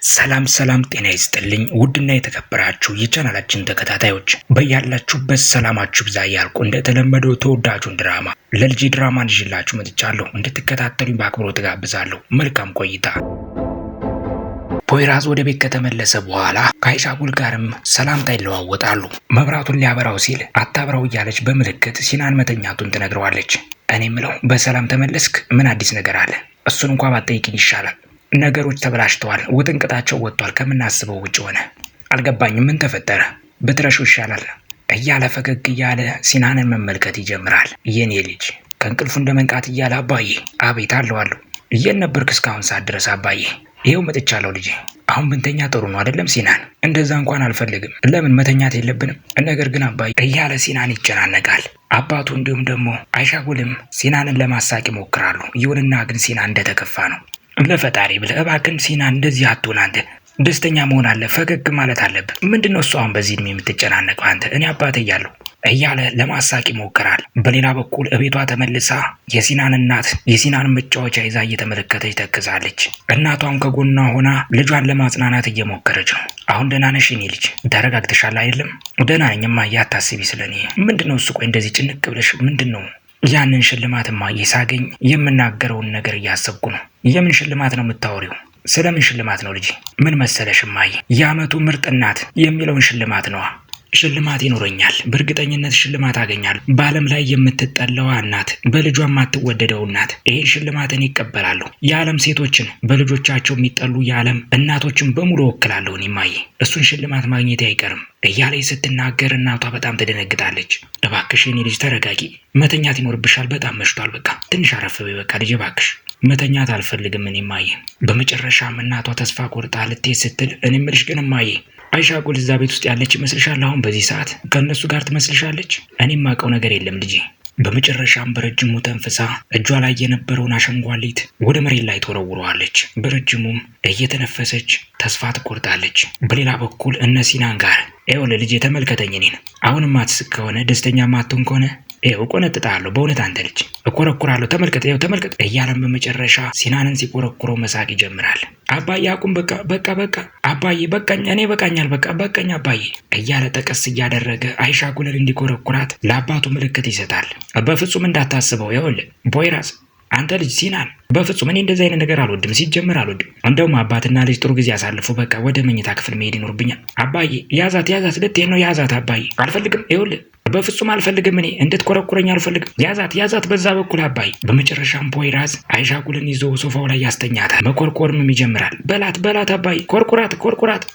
ሰላም ጤና ይስጥልኝ ውድና የተከበራችሁ የቻናላችን ተከታታዮች በያላችሁበት ሰላማችሁ ብዛ እያልኩ እንደተለመደው ተወዳጁን ድራማ ለልጄ ድራማን ይዤላችሁ መጥቻለሁ። እንድትከታተሉኝ በአክብሮት ጋብዛለሁ። መልካም ቆይታ። ፖይራዝ ወደ ቤት ከተመለሰ በኋላ ከአይሻጉል ጋርም ሰላምታ ይለዋወጣሉ። መብራቱን ሊያበራው ሲል አታብራው እያለች በምልክት ሲናን መተኛቱን ትነግረዋለች። እኔ ምለው በሰላም ተመለስክ? ምን አዲስ ነገር አለ? እሱን እንኳን ባትጠይቂኝ ይሻላል። ነገሮች ተበላሽተዋል። ውጥንቅጣቸው ወጥቷል። ከምናስበው ውጭ ሆነ። አልገባኝም። ምን ተፈጠረ? ብትረሹ ይሻላል እያለ ፈገግ እያለ ሲናንን መመልከት ይጀምራል። የኔ ልጅ ከእንቅልፉ እንደመንቃት እያለ አባዬ። አቤት አለዋለሁ። የት ነበርክ እስካሁን ሰዓት ድረስ አባዬ? ይኸው መጥቻለሁ ልጄ። አሁን ብንተኛ ጥሩ ነው አይደለም ሲናን? እንደዛ እንኳን አልፈልግም። ለምን መተኛት የለብንም? ነገር ግን አባዬ እያለ ሲናን ይጨናነቃል። አባቱ እንዲሁም ደግሞ አይሻጉልም ሲናንን ለማሳቅ ይሞክራሉ። ይሁንና ግን ሲናን እንደተከፋ ነው። ለፈጣሪ ብለህ እባክህን ሲናን እንደዚህ አትሁን። አንተ ደስተኛ መሆን አለ፣ ፈገግ ማለት አለብህ። ምንድነው እሱ አሁን በዚህ እድሜ የምትጨናነቀው? አንተ እኔ አባቴ እያለሁ እያለ ለማሳቅ ይሞክራል። በሌላ በኩል እቤቷ ተመልሳ የሲናን እናት የሲናን መጫወቻ ይዛ እየተመለከተች ተክዛለች። እናቷም ከጎኗ ሆና ልጇን ለማጽናናት እየሞከረች ነው። አሁን ደህና ነሽ የኔ ልጅ? ተረጋግተሻል አይደለም? ደህና ነኝ እማዬ፣ አታስቢ ስለኔ። ምንድነው እሱ? ቆይ እንደዚህ ጭንቅ ብለሽ ምንድነው? ያንን ሽልማት እማዬ ሳገኝ የምናገረውን ነገር እያሰብኩ ነው። የምን ሽልማት ነው የምታወሪው? ስለምን ሽልማት ነው ልጅ? ምን መሰለሽ እማዬ፣ የዓመቱ ምርጥ እናት የሚለውን ሽልማት ነዋ። ሽልማት ይኖረኛል፣ በእርግጠኝነት ሽልማት አገኛለሁ። በዓለም ላይ የምትጠላዋ እናት፣ በልጇ የማትወደደው እናት፣ ይህን ሽልማትን ይቀበላሉ። የዓለም ሴቶችን በልጆቻቸው የሚጠሉ የዓለም እናቶችን በሙሉ ወክላለሁ እማዬ። እሱን ሽልማት ማግኘቴ አይቀርም እያለች ስትናገር እናቷ በጣም ትደነግጣለች። እባክሽ የኔ ልጅ ተረጋጊ፣ መተኛት ይኖርብሻል። በጣም መሽቷል። በቃ ትንሽ አረፍ በይ። በቃ ልጅ እባክሽ መተኛት አልፈልግም እማዬ። በመጨረሻም እናቷ ተስፋ ቆርጣ ልትሄድ ስትል እኔ እምልሽ ግን እማዬ አይሻጉል እዛ ቤት ውስጥ ያለች ይመስልሻል? አሁን በዚህ ሰዓት ከእነሱ ጋር ትመስልሻለች? እኔ የማውቀው ነገር የለም ልጄ። በመጨረሻም በረጅሙ ተንፍሳ እጇ ላይ የነበረውን አሸንጓሊት ወደ መሬት ላይ ተወረውረዋለች። በረጅሙም እየተነፈሰች ተስፋ ትቆርጣለች። በሌላ በኩል እነ ሲናን ጋር ይኸውልህ ልጄ ተመልከተኝ፣ እኔን አሁንም አትስቅ ከሆነ ደስተኛ ማትሆን ከሆነ ይኸው እቆነጥጣለሁ። በእውነት አንተ ልጅ እኮረኩራለሁ። ተመልከት፣ ይኸው ተመልከት እያለም በመጨረሻ ሲናንን ሲኮረኩረው መሳቅ ይጀምራል። አባዬ አቁም፣ በቃ አባዬ በቃኝ፣ እኔ በቃኛል፣ በቃኝ አባዬ እያለ ጠቀስ እያደረገ አይሻጉልን እንዲኮረኩራት ለአባቱ ምልክት ይሰጣል። በፍጹም እንዳታስበው። ይኸውልህ ፖይራዝ አንተ ልጅ ሲናን፣ በፍጹም እኔ እንደዚህ አይነት ነገር አልወድም። ሲጀምር አልወድም። እንደውም አባትና ልጅ ጥሩ ጊዜ አሳልፉ። በቃ ወደ መኝታ ክፍል መሄድ ይኖርብኛል። አባዬ ያዛት፣ ልትሄድ ነው? ያዛት አባዬ። አልፈልግም፣ ይኸውልህ በፍጹም አልፈልግም። እኔ እንድትኮረኩረኝ አልፈልግም። ያዛት በዛ በኩል አባይ። በመጨረሻም ፖይራዝ አይሻጉልን ይዞ ሶፋው ላይ ያስተኛታል። መኮርኮርም ይጀምራል። በላት አባይ፣ ኮርኩራት።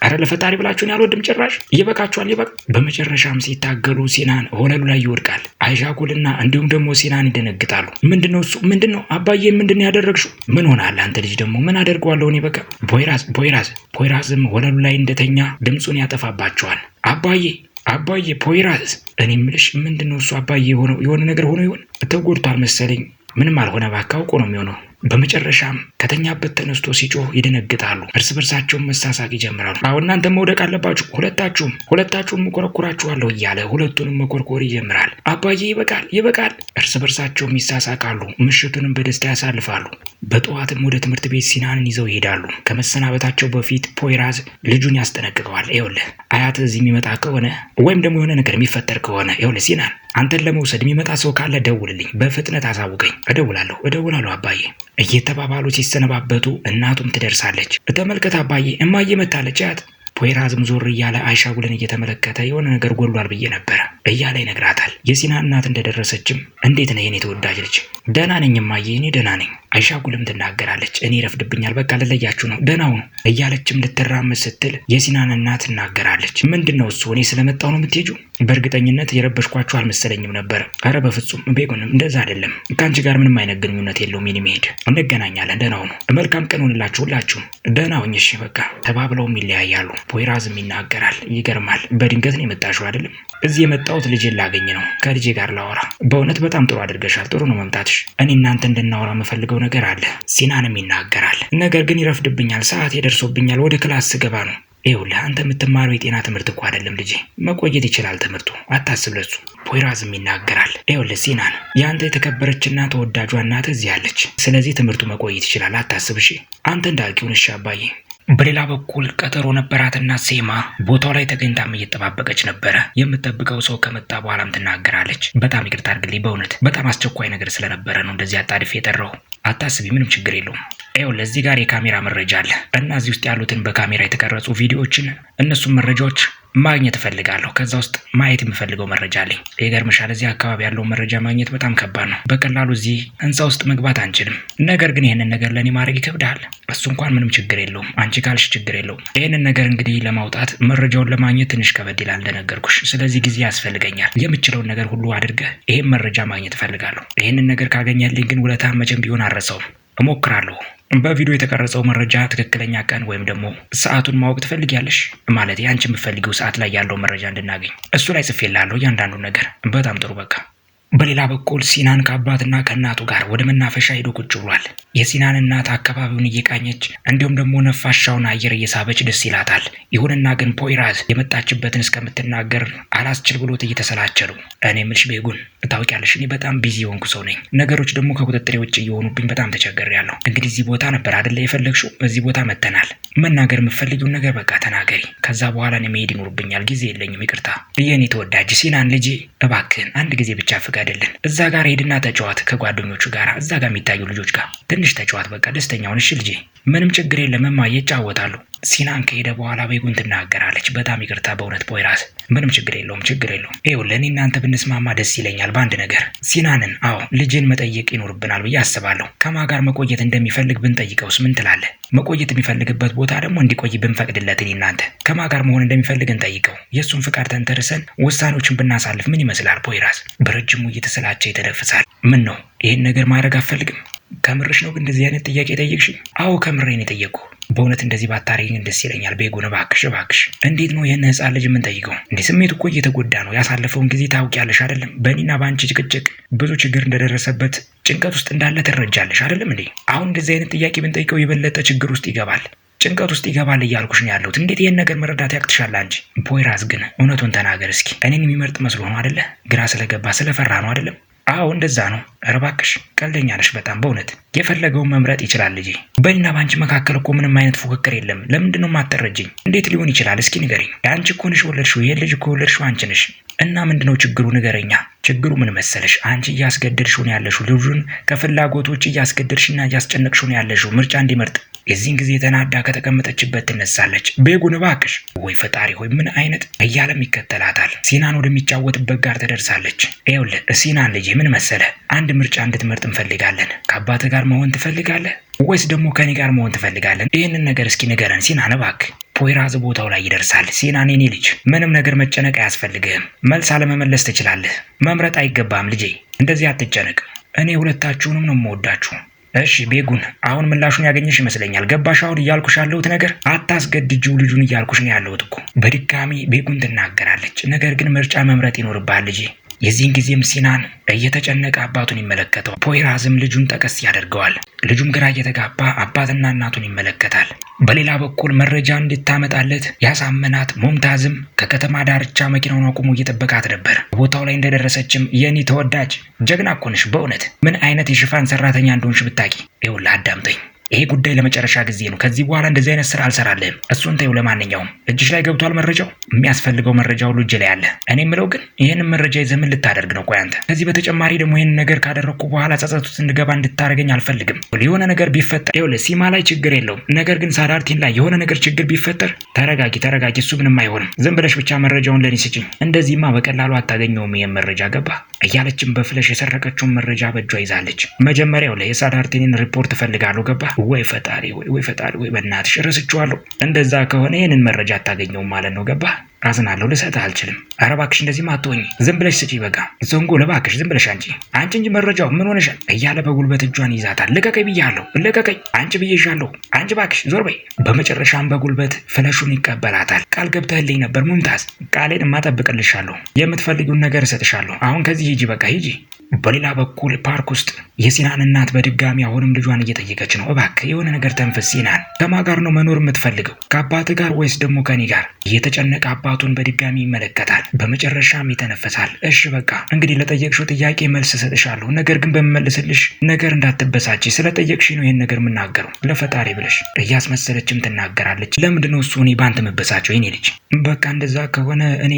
አረ ለፈጣሪ ብላችሁን ያልወድም ጭራሽ። ይበቃችኋል። በመጨረሻም ሲታገሉ ሲናን ወለሉ ላይ ይወድቃል። አይሻጉልና እንዲሁም ደግሞ ሲናን ይደነግጣሉ። ምንድነው እሱ? ምንድነው አባዬ? ምንድነው ያደረግሽው? ምን ሆናል አንተ ልጅ? ደግሞ ምን አደርገዋለሁ እኔ? በቃ ፖይራዝም ወለሉ ላይ እንደተኛ ድምፁን ያጠፋባቸዋል። አባዬ ፖይራዝ፣ እኔ የምልሽ ምንድነው እሱ? አባዬ የሆነ ነገር ሆኖ ይሆን? ተጎድቷል መሰለኝ። ምንም አልሆነ እባክህ፣ አውቆ ነው የሚሆነው። በመጨረሻም ከተኛበት ተነስቶ ሲጮህ ይደነግጣሉ። እርስ በርሳቸውን መሳሳቅ ይጀምራሉ። አሁን እናንተ መውደቅ አለባችሁ፣ ሁለታችሁም መኮረኩራችኋለሁ እያለ ሁለቱንም መኮርኮር ይጀምራል። አባዬ ይበቃል። እርስ በርሳቸውም ይሳሳቃሉ። ምሽቱንም በደስታ ያሳልፋሉ። በጠዋትም ወደ ትምህርት ቤት ሲናንን ይዘው ይሄዳሉ። ከመሰናበታቸው በፊት ፖይራዝ ልጁን ያስጠነቅቀዋል። ይኸውልህ አያት እዚህ የሚመጣ ከሆነ ወይም ደግሞ የሆነ ነገር የሚፈጠር ከሆነ ይኸውልህ ሲናን፣ አንተን ለመውሰድ የሚመጣ ሰው ካለ ደውልልኝ፣ በፍጥነት አሳውቀኝ። እደውላለሁ አባዬ እየተባባሉ ሲሰነባበቱ እናቱም ትደርሳለች። ተመልከት አባዬ፣ እማዬ መታለች አያት። ፖይራዝም ዞር እያለ አይሻጉልን እየተመለከተ የሆነ ነገር ጎሏል ብዬ ነበረ እያለ ይነግራታል። የሲናን እናት እንደደረሰችም እንዴት ነህ የኔ ተወዳጅ ልጅ? ደህና ነኝ እማዬ፣ እኔ ደህና ነኝ። አይሻጉልም ትናገራለች። እኔ ረፍድብኛል፣ በቃ ልለያችሁ ነው፣ ደህና ሁኑ እያለችም ልትራመድ ስትል የሲናን እናት ትናገራለች። ምንድነው እሱ? እኔ ስለመጣሁ ነው የምትሄጂው? በእርግጠኝነት የረበሽኳችሁ አልመሰለኝም ነበር። አረ በፍጹም ቤጉንም እንደዛ አይደለም። ከአንቺ ጋር ምንም አይነት ግንኙነት የለውም። የኔ መሄድ እንገናኛለን። ደህና ሁኑ። መልካም ቀን ሆንላችሁ ሁላችሁም። ደህና ሁኝ እሺ በቃ ተባብለውም ይለያያሉ። ፖይራዝም ይናገራል። ይገርማል፣ በድንገት ነው የመጣሽው አይደለም? እዚህ የመጣሁት ልጄን ላገኝ ነው፣ ከልጄ ጋር ላወራ። በእውነት በጣም ጥሩ አድርገሻል። ጥሩ ነው መምጣትሽ። እኔ እናንተ እንድናወራ የምፈልገው ነገር አለ። ሲናንም ይናገራል። ነገር ግን ይረፍድብኛል፣ ሰዓት ደርሶብኛል። ወደ ክላስ ስገባ ነው። ይኸውልህ አንተ የምትማረው የጤና ትምህርት እኮ አይደለም ልጄ፣ መቆየት ይችላል ትምህርቱ፣ አታስብ ለሱ። ፖይራዝም ይናገራል። ይኸውልህ ሲናን፣ የአንተ የተከበረችና ተወዳጇ እናትህ እዚህ አለች። ስለዚህ ትምህርቱ መቆየት ይችላል፣ አታስብ እሺ። አንተ እንዳልኪውን እሺ አባዬ። በሌላ በኩል ቀጠሮ ነበራትና ሴማ ቦታው ላይ ተገኝታም እየተጠባበቀች ነበረ። የምትጠብቀው ሰው ከመጣ በኋላም ትናገራለች። በጣም ይቅርታ አድርግልኝ፣ በእውነት በጣም አስቸኳይ ነገር ስለነበረ ነው እንደዚህ አጣድፌ የጠራው። አታስቢ፣ ምንም ችግር የለውም። ይኸው ለዚህ ጋር የካሜራ መረጃ አለ እና እዚህ ውስጥ ያሉትን በካሜራ የተቀረጹ ቪዲዮዎችን እነሱን መረጃዎች ማግኘት እፈልጋለሁ። ከዛ ውስጥ ማየት የምፈልገው መረጃ አለኝ። ይገርምሻል፣ እዚህ አካባቢ ያለውን መረጃ ማግኘት በጣም ከባድ ነው። በቀላሉ እዚህ ህንፃ ውስጥ መግባት አንችልም። ነገር ግን ይህንን ነገር ለእኔ ማድረግ ይከብዳል። እሱ እንኳን ምንም ችግር የለውም፣ አንቺ ካልሽ ችግር የለውም። ይህንን ነገር እንግዲህ ለማውጣት መረጃውን ለማግኘት ትንሽ ከበድ ይላል እንደነገርኩሽ። ስለዚህ ጊዜ ያስፈልገኛል። የምችለውን ነገር ሁሉ አድርገህ ይህን መረጃ ማግኘት እፈልጋለሁ። ይህንን ነገር ካገኘልኝ ግን ውለታህን መቼም ቢሆን አልረሳውም። እሞክራለሁ። በቪዲዮ የተቀረጸው መረጃ ትክክለኛ ቀን ወይም ደግሞ ሰዓቱን ማወቅ ትፈልጊያለሽ? ማለት አንቺ የምትፈልጊው ሰዓት ላይ ያለው መረጃ እንድናገኝ እሱ ላይ ጽፌልሃለሁ እያንዳንዱ ነገር። በጣም ጥሩ በቃ። በሌላ በኩል ሲናን ከአባትና ከእናቱ ጋር ወደ መናፈሻ ሄዶ ቁጭ ብሏል። የሲናን እናት አካባቢውን እየቃኘች እንዲሁም ደግሞ ነፋሻውን አየር እየሳበች ደስ ይላታል። ይሁንና ግን ፖይራዝ የመጣችበትን እስከምትናገር አላስችል ብሎት እየተሰላቸ ነው። እኔ የምልሽ ቤጉን ታውቂያለሽ፣ እኔ በጣም ቢዚ የሆንኩ ሰው ነኝ። ነገሮች ደግሞ ከቁጥጥሬ ውጭ እየሆኑብኝ በጣም ተቸግሬያለሁ። እንግዲህ እዚህ ቦታ ነበር አይደለ የፈለግሽው? እዚህ ቦታ መጥተናል። መናገር የምትፈልጊውን ነገር በቃ ተናገሪ። ከዛ በኋላ እኔ መሄድ ይኖርብኛል። ጊዜ የለኝም። ይቅርታ። የኔ ተወዳጅ ሲናን ልጄ፣ እባክህን አንድ ጊዜ ብቻ አይደለን እዛ ጋር ሄድና ተጫዋት ከጓደኞቹ ጋር፣ እዛ ጋር የሚታዩ ልጆች ጋር ትንሽ ተጫዋት። በቃ ደስተኛውን። እሺ ልጄ፣ ምንም ችግር የለም እማዬ ይጫወታሉ። ሲናን ከሄደ በኋላ ቤጉን ትናገራለች። በጣም ይቅርታ በእውነት ፖይራዝ፣ ምንም ችግር የለውም፣ ችግር የለውም። ይኸውልህ እኔ እናንተ ብንስማማ ደስ ይለኛል በአንድ ነገር። ሲናንን፣ አዎ ልጅን መጠየቅ ይኖርብናል ብዬ አስባለሁ። ከማ ጋር መቆየት እንደሚፈልግ ብንጠይቀውስ ምን ትላለህ? መቆየት የሚፈልግበት ቦታ ደግሞ እንዲቆይ ብንፈቅድለት፣ እኔ እናንተ ከማ ጋር መሆን እንደሚፈልግ እንጠይቀው። የእሱን ፍቃድ ተንተርሰን ውሳኔዎችን ብናሳልፍ ምን ይመስላል? ፖይራዝ በረጅሙ እየተሰላቸ ይተነፍሳል። ምን ነው ይህን ነገር ማድረግ አትፈልግም? ከምርሽ ነው እንደዚህ አይነት ጥያቄ ጠየቅሽ? አዎ ከምሬን የጠየቅኩ። በእውነት እንደዚህ ባታረጊኝ ደስ ይለኛል። ቤጉን እባክሽ እባክሽ። እንዴት ነው ይህን ህፃን ልጅ የምንጠይቀው? እንዴ ስሜቱ እኮ እየተጎዳ ነው። ያሳለፈውን ጊዜ ታውቂያለሽ አይደለም? በእኔና በአንቺ ጭቅጭቅ ብዙ ችግር እንደደረሰበት ጭንቀት ውስጥ እንዳለ ትረጃለሽ አይደለም እንዴ? አሁን እንደዚህ አይነት ጥያቄ ብንጠይቀው የበለጠ ችግር ውስጥ ይገባል፣ ጭንቀት ውስጥ ይገባል እያልኩሽ ነው ያለሁት። እንዴት ይህን ነገር መረዳት ያቅትሻል አንቺ? ፖይራዝ ግን እውነቱን ተናገር እስኪ። እኔን የሚመርጥ መስሎ ነው አይደለ? ግራ ስለገባ ስለፈራ ነው አይደለም? አዎ እንደዛ ነው። ኧረ እባክሽ ቀልደኛ ነሽ በጣም በእውነት። የፈለገውን መምረጥ ይችላል ልጄ። በእኔና በአንቺ መካከል እኮ ምንም አይነት ፉክክር የለም። ለምንድን ነው የማትረጅኝ? እንዴት ሊሆን ይችላል? እስኪ ንገሪኝ። አንቺ እኮ ነሽ ወለድሽው፣ ይሄን ልጅ እኮ ወለድሽው አንቺ ነሽ። እና ምንድነው ችግሩ? ንገረኛ። ችግሩ ምን መሰለሽ? አንቺ እያስገደድሽው ነው ያለሽው። ልጁን ከፍላጎቶች እያስገደድሽና እያስጨነቅሽው ነው ያለሽው ምርጫ እንዲመርጥ። የዚህን ጊዜ ተናዳ ከተቀመጠችበት ትነሳለች። ቤጉን እባክሽ። ወይ ፈጣሪ ሆይ ምን አይነት እያለም ይከተላታል። ሲናን ወደሚጫወትበት ጋር ትደርሳለች። ይኸውልህ ሲናን ልጄ ምን መሰለ፣ አንድ ምርጫ እንድትመርጥ እንፈልጋለን። ከአባትህ ጋር መሆን ትፈልጋለህ ወይስ ደግሞ ከኔ ጋር መሆን ትፈልጋለን? ይህንን ነገር እስኪ ንገረን ሲናን እባክህ። ፖይራዝ ቦታው ላይ ይደርሳል። ሲናን የኔ ልጅ ምንም ነገር መጨነቅ አያስፈልግህም። መልስ አለመመለስ ትችላለህ። መምረጥ አይገባም ልጄ። እንደዚህ አትጨነቅ። እኔ ሁለታችሁንም ነው የምወዳችሁ። እሺ ቤጉን፣ አሁን ምላሹን ያገኘሽ ይመስለኛል። ገባሽ አሁን እያልኩሽ ያለሁት ነገር? አታስገድጂው ልጁን እያልኩሽ ነው ያለሁት እኮ። በድጋሚ ቤጉን ትናገራለች። ነገር ግን ምርጫ መምረጥ ይኖርብሃል ልጄ። የዚህን ጊዜም ሲናን እየተጨነቀ አባቱን ይመለከተዋል። ፖይራዝም ልጁን ጠቀስ ያደርገዋል። ልጁም ግራ እየተጋባ አባትና እናቱን ይመለከታል። በሌላ በኩል መረጃ እንድታመጣለት ያሳመናት ሙምታዝም ከከተማ ዳርቻ መኪናውን አቁሞ እየጠበቃት ነበር። ቦታው ላይ እንደደረሰችም የኔ ተወዳጅ ጀግና እኮ ነሽ በእውነት ምን አይነት የሽፋን ሰራተኛ እንደሆንሽ ብታቂ። ይኸውልህ አዳምጠኝ፣ ይሄ ጉዳይ ለመጨረሻ ጊዜ ነው። ከዚህ በኋላ እንደዚህ አይነት ስራ አልሰራልህም። እሱን ተይው። ለማንኛውም እጅሽ ላይ ገብቷል መረጃው። የሚያስፈልገው መረጃ ሁሉ እጅ ላይ አለ። እኔ የምለው ግን ይህንን መረጃ ይዘህ ምን ልታደርግ ነው? ቆይ አንተ ከዚህ በተጨማሪ ደግሞ ይህንን ነገር ካደረግኩ በኋላ ጸጸት ውስጥ እንድገባ እንድታደርገኝ አልፈልግም። የሆነ ነገር ቢፈጠር ይኸውልህ ሲማ ላይ ችግር የለውም። ነገር ግን ሳዳርቲን ላይ የሆነ ነገር ችግር ቢፈጠር ተረጋጊ፣ ተረጋጊ። እሱ ምንም አይሆንም። ዝም ብለሽ ብቻ መረጃውን ለኔ ስጭኝ። እንደዚህማ በቀላሉ አታገኘውም ይሄን መረጃ ገባ? እያለችም በፍለሽ የሰረቀችውን መረጃ በእጇ ይዛለች። መጀመሪያው ላይ የሳዳርቲንን ሪፖርት እፈልጋለሁ ገባ? ወይ ፈጣሪ ወይ ፈጣሪ ወይ በእናትሽ ረስቼዋለሁ። እንደዛ ከሆነ ይህንን መረጃ አታገኘውም ማለት ነው ገባ? አዝናለሁ፣ ልሰጥህ አልችልም። ኧረ እባክሽ እንደዚህማ አትሆኚ። ዝም ብለሽ ስጪ በቃ። ዘንጎል እባክሽ ዝም ብለሽ አንቺ እንጂ መረጃው ምን ሆነሻል? እያለ በጉልበት እጇን ይዛታል። ልቀቀኝ ብያለሁ፣ ልቀቀኝ። አንቺ ብዬሻለሁ። አንቺ እባክሽ ዞር በይ። በመጨረሻም በጉልበት ፍለሹን ይቀበላታል። ቃል ገብተህልኝ ነበር ሙምታዝ። ቃሌን እጠብቅልሻለሁ። የምትፈልጊውን ነገር እሰጥሻለሁ። አሁን ከዚህ ሂጂ በቃ ሂጂ። በሌላ በኩል ፓርክ ውስጥ የሲናን እናት በድጋሚ አሁንም ልጇን እየጠየቀች ነው። እባክህ የሆነ ነገር ተንፍስ ሲናን፣ ከማን ጋር ነው መኖር የምትፈልገው? ከአባት ጋር ወይስ ደግሞ ከኔ ጋር? እየተጨነቀ አባቱን በድጋሚ ይመለከታል። በመጨረሻም ይተነፈሳል። እሺ በቃ እንግዲህ ለጠየቅሽው ጥያቄ መልስ እሰጥሻለሁ። ነገር ግን በምመልስልሽ ነገር እንዳትበሳጭ። ስለጠየቅሽ ነው ይሄን ነገር የምናገረው ለፈጣሪ ብለሽ። እያስመሰለችም ትናገራለች። ለምንድነው እሱ እኔ ባንተ መበሳጨው? የኔ ልጅ በቃ እንደዛ ከሆነ እኔ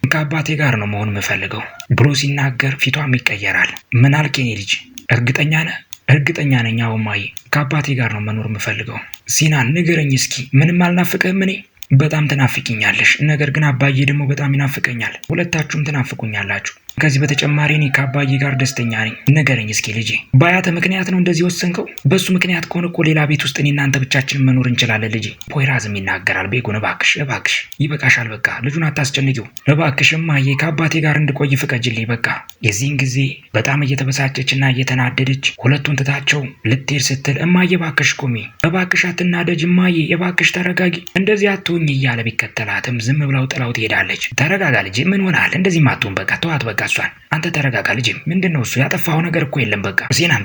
ከአባቴ ጋር ነው መሆን የምፈልገው ብሎ ሲናገር ፊቷም ይቀየራል። ምን አልክ የኔ ልጅ? እርግጠኛ ነህ? እርግጠኛ ነኝ አዎ እማዬ፣ ከአባቴ ጋር ነው መኖር የምፈልገው። ሲናን ንገረኝ እስኪ፣ ምንም አልናፍቅህም? እኔ በጣም ትናፍቅኛለሽ፣ ነገር ግን አባዬ ደግሞ በጣም ይናፍቀኛል። ሁለታችሁም ትናፍቁኛላችሁ። ከዚህ በተጨማሪ እኔ ከአባዬ ጋር ደስተኛ ነኝ። ንገረኝ እስኪ ልጄ፣ በአያተ ምክንያት ነው እንደዚህ ወሰንከው? በሱ ምክንያት ከሆነ እኮ ሌላ ቤት ውስጥ እኔ እናንተ ብቻችን መኖር እንችላለን ልጄ። ፖይራዝም ይናገራል። ቤጎን እባክሽ እባክሽ ይበቃሻል፣ በቃ ልጁን አታስጨንቂው። እባክሽ እማዬ ከአባቴ ጋር እንድቆይ ፍቀጅልኝ በቃ። የዚህን ጊዜ በጣም እየተበሳጨችና እየተናደደች ሁለቱን ትታቸው ልትሄድ ስትል እማዬ እባክሽ ቁሚ፣ እባክሽ አትናደጅ እማዬ፣ እባክሽ ተረጋጊ፣ እንደዚህ አትሁኝ እያለ ቢከተላትም ዝም ብላው ጥላው ትሄዳለች። ተረጋጋ ልጄ፣ ምን ሆናል? እንደዚህ ማትሁን በቃ ተዋት በቃ እሷን። አንተ ተረጋጋ ልጅ። ምንድነው እሱ? ያጠፋው ነገር እኮ የለም። በቃ ሲናን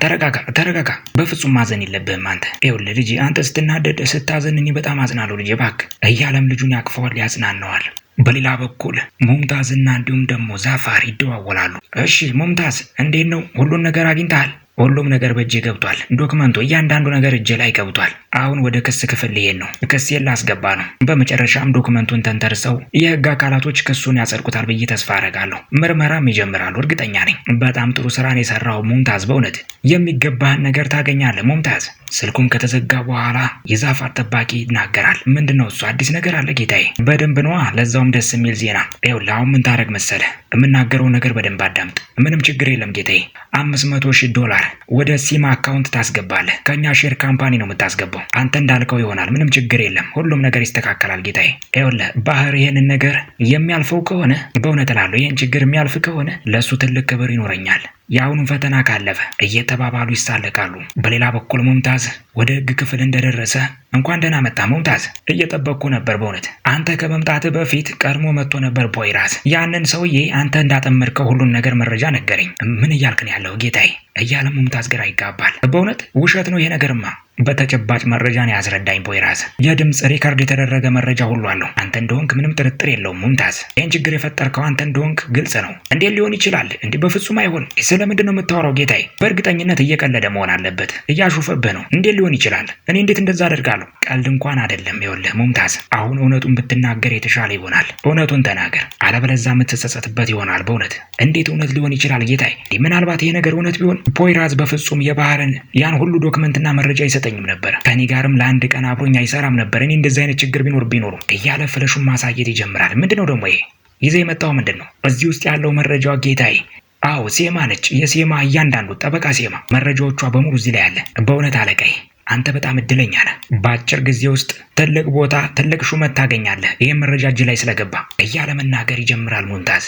ተረጋጋ። በፍጹም ማዘን የለብህም አንተ። ይኸውልህ ልጅ፣ አንተ ስትናደድ ስታዘን እኔ በጣም አዝናለሁ ልጅ እባክህ እያለም ልጁን ያቅፈዋል፣ ያጽናነዋል። በሌላ በኩል ሙምታዝና እንዲሁም ደግሞ ዛፋር ይደዋወላሉ። እሺ ሙምታዝ እንዴት ነው? ሁሉን ነገር አግኝተሃል? ሁሉም ነገር በእጄ ገብቷል። ዶክመንቱ እያንዳንዱ ነገር እጄ ላይ ገብቷል። አሁን ወደ ክስ ክፍል ልሄድ ነው። ክሴን ላስገባ ነው። በመጨረሻም ዶክመንቱን ተንተርሰው የህግ አካላቶች ክሱን ያጸድቁታል ብዬ ተስፋ አደርጋለሁ። ምርመራም ይጀምራሉ፣ እርግጠኛ ነኝ። በጣም ጥሩ ስራን የሰራው ሙምታዝ፣ በእውነት የሚገባህን ነገር ታገኛለህ ሙምታዝ። ስልኩም ከተዘጋ በኋላ የዛፋር ጠባቂ ይናገራል። ምንድነው እሱ? አዲስ ነገር አለ ጌታዬ? በደንብ ነዋ፣ ለዛውም ደስ የሚል ዜና። ይኸውልህ አሁን ምን ታረግ መሰለህ? የምናገረው ነገር በደንብ አዳምጥ። ምንም ችግር የለም ጌታዬ። $500,000 ወደ ሲማ አካውንት ታስገባለህ። ከኛ ሼር ካምፓኒ ነው የምታስገባው። አንተ እንዳልከው ይሆናል። ምንም ችግር የለም። ሁሉም ነገር ይስተካከላል ጌታዬ። ይኸውልህ ባህር ይሄንን ነገር የሚያልፈው ከሆነ በእውነት እላለሁ፣ ይህን ችግር የሚያልፍ ከሆነ ለእሱ ትልቅ ክብር ይኖረኛል። የአሁኑን ፈተና ካለፈ እየተባባሉ ይሳለቃሉ። በሌላ በኩል ሙምታዝ ወደ ህግ ክፍል እንደደረሰ እንኳን ደህና መጣ ሙምታዝ፣ እየጠበቅኩ ነበር በእውነት። አንተ ከመምጣትህ በፊት ቀድሞ መጥቶ ነበር ፖይራዝ። ያንን ሰውዬ አንተ እንዳጠመድከው ሁሉን ነገር መረጃ ነገረኝ። ምን እያልክ ነው ያለው ጌታዬ? እያለ ሙምታዝ ግራ ይጋባል። በእውነት ውሸት ነው ይሄ ነገርማ? በተጨባጭ መረጃን ያስረዳኝ ፖይራዝ። የድምፅ ሪከርድ የተደረገ መረጃ ሁሉ አለው። አንተ እንደሆንክ ምንም ጥርጥር የለውም ሙምታዝ። ይህን ችግር የፈጠርከው አንተ እንደሆንክ ግልጽ ነው። እንዴት ሊሆን ይችላል? እንዲህ በፍጹም አይሆን። ስለምንድን ነው የምታወራው ጌታዬ? በእርግጠኝነት እየቀለደ መሆን አለበት። እያሾፈብህ ነው። እንዴት ሊሆን ይችላል? እኔ እንዴት እንደዛ አደርጋለሁ? ቀልድ እንኳን አይደለም። ይኸውልህ ሙምታዝ፣ አሁን እውነቱን ብትናገር የተሻለ ይሆናል። እውነቱን ተናገር፣ አለበለዚያ የምትጸጸትበት ይሆናል። በእውነት እንዴት እውነት ሊሆን ይችላል ጌታዬ? ምናልባት ይሄ ነገር እውነት ቢሆን ፖይራዝ በፍጹም የባህርን ያን ሁሉ ዶክመንትና መረጃ አይሰጠኝም ነበር። ከኔ ጋርም ለአንድ ቀን አብሮኝ አይሰራም ነበር። እኔ እንደዚህ አይነት ችግር ቢኖሩ እያለ ፍለሹን ማሳየት ይጀምራል። ምንድነው ደግሞ ይሄ ይዘህ የመጣው? ምንድን ነው እዚህ ውስጥ ያለው መረጃዋ ጌታዬ? አዎ ሴማ ነች። የሴማ እያንዳንዱ ጠበቃ ሴማ፣ መረጃዎቿ በሙሉ እዚህ ላይ አለ። በእውነት አለቃዬ አንተ በጣም እድለኛ ነህ። በአጭር ጊዜ ውስጥ ትልቅ ቦታ፣ ትልቅ ሹመት ታገኛለህ። ይህም መረጃ እጅ ላይ ስለገባ እያለ መናገር ይጀምራል ሙምታዝ።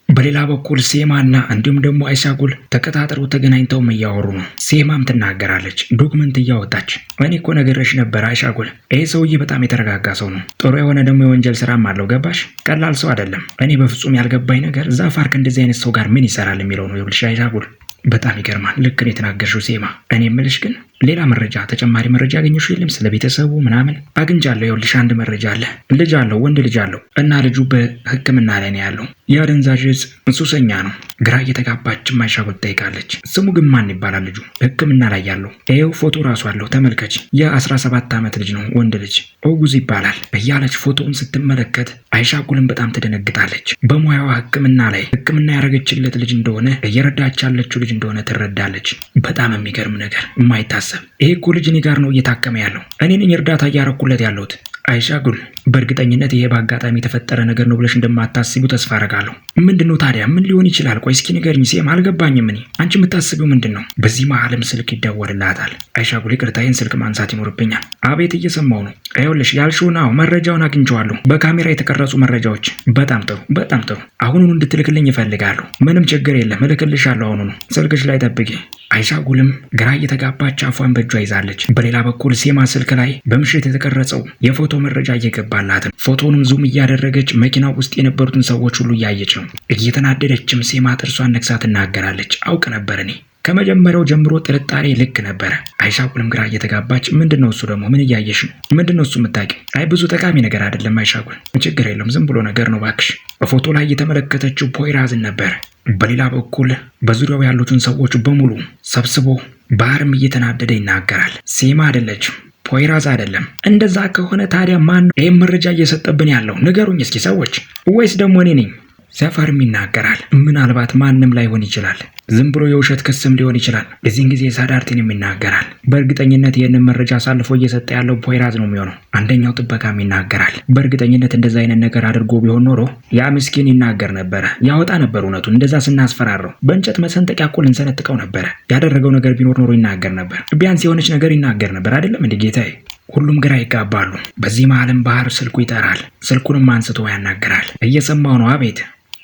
በሌላ በኩል ሴማና እንዲሁም ደግሞ አይሻጉል ተቀጣጥረው ተገናኝተውም እያወሩ ነው። ሴማም ትናገራለች፣ ዶክመንት እያወጣች። እኔ እኮ ነገርሽ ነበር አይሻጉል፣ ይሄ ሰውዬ በጣም የተረጋጋ ሰው ነው። ጥሩ የሆነ ደግሞ የወንጀል ስራም አለው። ገባሽ? ቀላል ሰው አይደለም። እኔ በፍጹም ያልገባኝ ነገር ዛፋር ከእንደዚህ አይነት ሰው ጋር ምን ይሰራል የሚለው ነው። ይኸውልሽ አይሻጉል፣ በጣም ይገርማል። ልክ ነው የተናገርሽው ሴማ። እኔ የምልሽ ግን ሌላ መረጃ፣ ተጨማሪ መረጃ ያገኘሽው የለም? ስለ ቤተሰቡ ምናምን? አግኝቻለሁ። ይኸውልሽ አንድ መረጃ አለ። ልጅ አለው፣ ወንድ ልጅ አለው እና ልጁ በሕክምና ላይ ነው ያለው። የአደንዛዥ ዕፅ ሱሰኛ ነው። ግራ እየተጋባችም አይሻጉል ትጠይቃለች። ስሙ ግን ማን ይባላል ልጁ ሕክምና ላይ ያለው? ይኸው ፎቶ ራሱ አለው፣ ተመልከች። የ17 ዓመት ልጅ ነው፣ ወንድ ልጅ ኦጉዝ ይባላል እያለች ፎቶውን ስትመለከት አይሻጉልም በጣም ትደነግጣለች። በሙያዋ ሕክምና ላይ ሕክምና ያደረገችለት ልጅ እንደሆነ እየረዳች ያለችው ልጅ እንደሆነ ትረዳለች። በጣም የሚገርም ነገር፣ የማይታሰብ ይሄ እኮ ልጅ እኔ ጋር ነው እየታከመ ያለው። እኔ ነኝ እርዳታ እያረኩለት ያለሁት። አይሻጉል በእርግጠኝነት ይሄ በአጋጣሚ የተፈጠረ ነገር ነው ብለሽ እንደማታስቢው ተስፋ አደርጋለሁ። ምንድነው ታዲያ? ምን ሊሆን ይችላል? ቆይ እስኪ ንገሪኝ ሴም፣ አልገባኝም። እኔ አንቺ የምታስቢው ምንድን ነው? በዚህ መሀልም ስልክ ይደወልላታል። አይሻጉል ይቅርታ፣ ይህን ስልክ ማንሳት ይኖርብኛል። አቤት፣ እየሰማው ነው። ይኸውልሽ ያልሽውን፣ አዎ መረጃውን አግኝቼዋለሁ፣ በካሜራ የተቀረጹ መረጃዎች። በጣም ጥሩ፣ በጣም ጥሩ። አሁኑኑ እንድትልክልኝ ይፈልጋሉ። ምንም ችግር የለም፣ እልክልሻለሁ አሁኑኑ። ስልክሽ ላይ ጠብቂ። አይሻጉልም ግራ እየተጋባች አፏን በእጇ ይዛለች። በሌላ በኩል ሴማ ስልክ ላይ በምሽት የተቀረጸው የፎቶ መረጃ እየገባላት ነው። ፎቶንም ዙም እያደረገች መኪናው ውስጥ የነበሩትን ሰዎች ሁሉ እያየች ነው። እየተናደደችም ሴማ ጥርሷን ነክሳ ትናገራለች። አውቅ ነበር እኔ ከመጀመሪያው ጀምሮ ጥርጣሬ ልክ ነበረ። አይሻኩልም ግራ እየተጋባች ምንድነው እሱ ደግሞ ምን እያየሽ ነው? ምንድነው እሱ የምታውቂው? አይ ብዙ ጠቃሚ ነገር አይደለም አይሻኩል፣ ችግር የለም ዝም ብሎ ነገር ነው ባክሽ። በፎቶ ላይ የተመለከተችው ፖይራዝን ነበር። በሌላ በኩል በዙሪያው ያሉትን ሰዎች በሙሉ ሰብስቦ ባህርም እየተናደደ ይናገራል። ሴማ አይደለችም ፖይራዝ አይደለም። እንደዛ ከሆነ ታዲያ ማን ነው ይህም መረጃ እየሰጠብን ያለው? ንገሩኝ እስኪ ሰዎች፣ ወይስ ደግሞ እኔ ነኝ? ሰፈርም ይናገራል። ምናልባት ማንም ላይሆን ይችላል፣ ዝም ብሎ የውሸት ክስም ሊሆን ይችላል። በዚህን ጊዜ ሳዳርቲንም ይናገራል። በእርግጠኝነት ይህንን መረጃ አሳልፎ እየሰጠ ያለው ፖይራዝ ነው የሚሆነው። አንደኛው ጥበቃም ይናገራል። በእርግጠኝነት እንደዛ አይነት ነገር አድርጎ ቢሆን ኖሮ ያ ምስኪን ይናገር ነበረ፣ ያወጣ ነበር እውነቱን። እንደዛ ስናስፈራረው በእንጨት መሰንጠቂያ እኮ ልንሰነጥቀው ነበረ። ያደረገው ነገር ቢኖር ኖሮ ይናገር ነበር፣ ቢያንስ የሆነች ነገር ይናገር ነበር። አይደለም እንዴ ጌታዬ? ሁሉም ግራ ይጋባሉ። በዚህ መሀልም ባህር ስልኩ ይጠራል። ስልኩንም አንስቶ ያናግራል። እየሰማው ነው። አቤት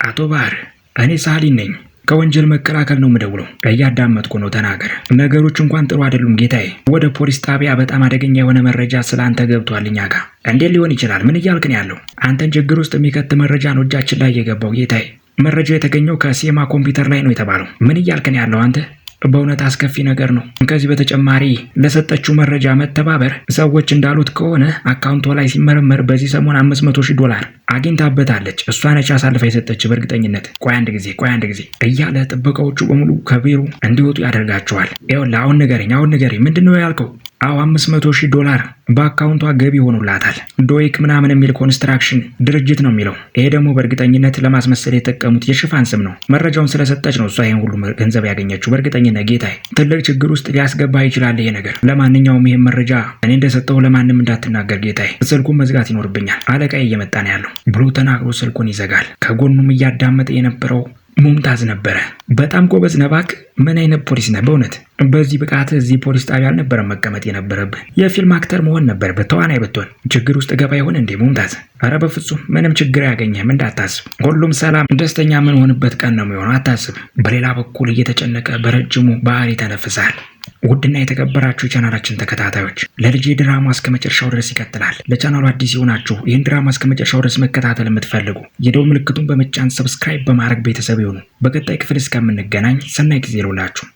አቶ ባህር፣ እኔ ሳሊን ነኝ። ከወንጀል መከላከል ነው የምደውለው። እያዳመጥኩ ነው፣ ተናገር። ነገሮች እንኳን ጥሩ አይደሉም ጌታዬ። ወደ ፖሊስ ጣቢያ በጣም አደገኛ የሆነ መረጃ ስለ አንተ ገብቷል እኛ ጋር። እንዴት ሊሆን ይችላል? ምን እያልክ ነው ያለው? አንተን ችግር ውስጥ የሚከት መረጃ ነው እጃችን ላይ የገባው ጌታዬ። መረጃው የተገኘው ከሴማ ኮምፒውተር ላይ ነው የተባለው። ምን እያልክ ነው ያለው አንተ? በእውነት አስከፊ ነገር ነው። ከዚህ በተጨማሪ ለሰጠችው መረጃ መተባበር ሰዎች እንዳሉት ከሆነ አካውንቷ ላይ ሲመረመር በዚህ ሰሞን $500,000 አግኝታበታለች። እሷ ነች አሳልፋ የሰጠች በእርግጠኝነት። ቆይ አንድ ጊዜ እያለ ጥበቃዎቹ በሙሉ ከቢሮ እንዲወጡ ያደርጋቸዋል። ይኸውልህ አሁን ንገረኝ ምንድን ነው ያልከው? አዎ $500,000 በአካውንቷ ገቢ ሆኖላታል። ዶይክ ምናምን የሚል ኮንስትራክሽን ድርጅት ነው የሚለው። ይሄ ደግሞ በእርግጠኝነት ለማስመሰል የተጠቀሙት የሽፋን ስም ነው። መረጃውን ስለሰጠች ነው እሷ ይሄን ሁሉ ገንዘብ ያገኘችው። በእርግጠኝነት ጌታዬ ትልቅ ችግር ውስጥ ሊያስገባ ይችላል ይሄ ነገር። ለማንኛውም ይሄን መረጃ እኔ እንደሰጠው ለማንም እንዳትናገር ጌታዬ። ስልኩን መዝጋት ይኖርብኛል፣ አለቃዬ እየመጣ ነው ያለው ብሎ ተናግሮ ስልኩን ይዘጋል። ከጎኑም እያዳመጠ የነበረው ሙምታዝ ነበረ። በጣም ጎበዝ ነባክ። ምን አይነት ፖሊስ ነህ በእውነት? በዚህ ብቃት እዚህ ፖሊስ ጣቢያ አልነበረም መቀመጥ የነበረብህ። የፊልም አክተር መሆን ነበረብህ፣ ተዋናይ ብትሆን። ችግር ውስጥ ገባ ይሆን እንዴ ሙምታዝ? ኧረ በፍጹም ምንም ችግር አያገኘህም እንዳታስብ። ሁሉም ሰላም ደስተኛ ምን ሆንበት ቀን ነው የሚሆነው፣ አታስብ። በሌላ በኩል እየተጨነቀ በረጅሙ ባህር ይተነፍሳል። ውድና የተከበራችሁ ቻናላችን ተከታታዮች ለልጄ ድራማ እስከ መጨረሻው ድረስ ይቀጥላል። ለቻናሉ አዲስ የሆናችሁ ይህን ድራማ እስከ መጨረሻው ድረስ መከታተል የምትፈልጉ የደወል ምልክቱን በመጫን ሰብስክራይብ በማድረግ ቤተሰብ ይሁኑ። በቀጣይ ክፍል እስከምንገናኝ ሰናይ ጊዜ ይሁንላችሁ።